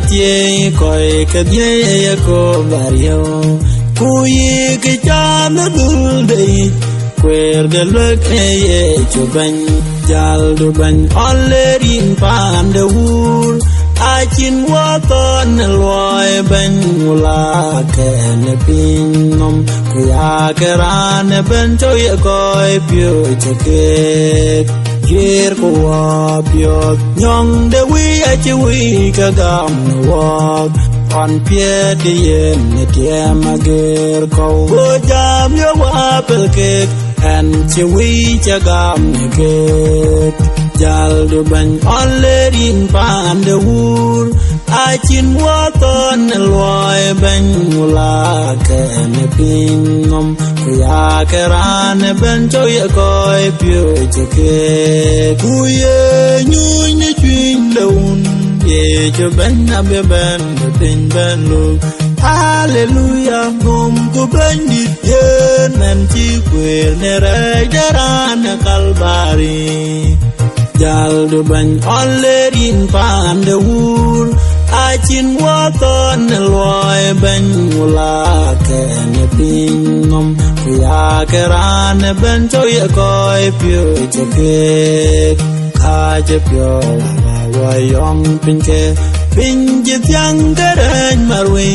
tie coi cái ye ko vario kui cái cha nó dul dei quer de lek ye chuban jal du ban allerin pan de wur achin wa ton loy ben mula ken pinom kuya keran ben toy koy pyo cheke ger ko wa pyo nyong de wi achi wi ka gam wa on pie de yen ne tiam ager ko jam yo wa pel ke an chi wi cha gam ke jal du ban allerin pan de wur achin wa ton loy ben mula ken pinom kuya keran ben toy koy pyo cheke kuye nyu ni twin down ye cho ben na be ben ben ben lu hallelujah gom ko ben dit ye nan chi kwer ne re jaran kalbari jal du ban allerin pan de wur achin wa ton loy ben mula ken pinom kuya keran ben toy koy pyo cheke ka je pyo wa yong pinke pinje tyang keren marwi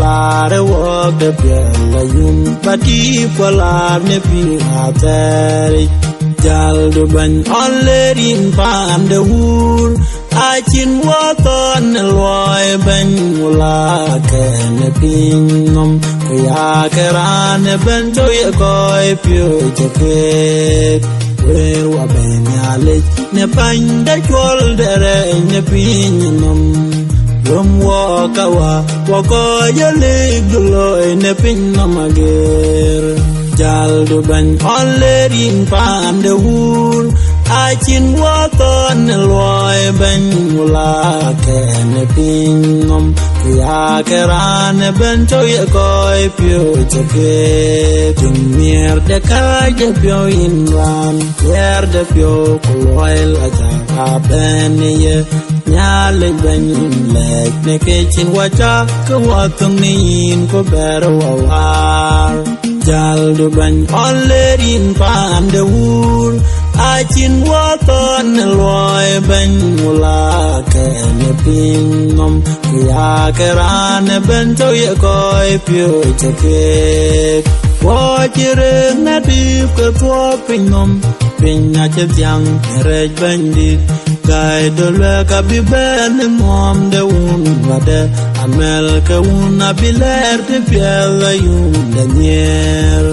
la re wo de pyo la yum pati pola ne pi ateri jal du ban allerin pan de wur achin wa ton loy ben mula ken pinom kuya keran ben toy koy pyo cheke wer wa ben yale ne pan da chol dere ne pinom rum wa kawa wa ko yale gloy ne pinom ager jal du ban allerin pan de wur achin wa ton loy ben mula ken pinom kuya keran ben toy koy pyo cheke tum mier de ka je pyo in ran yer de pyo koy la ja ben ye nyale ben lek ne ke chin wa cha ko wa tung nin ko ber wa war jal du ban allerin pan de wur achin wa ton loy ben mula ken pinom kuya keran ben toy koy pyo cheke wo chire na di ko to pinom pinya che tyang re ben dit gai do le ka bi ben mom de un wade amel ka un abiler de piela yum de nier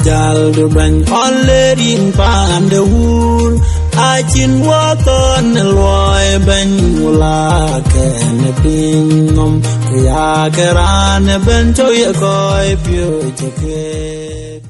jal du ban allerin pan de wur achin wa ton loy ben mula ken pinom kuya keran ben toy koy pyo cheke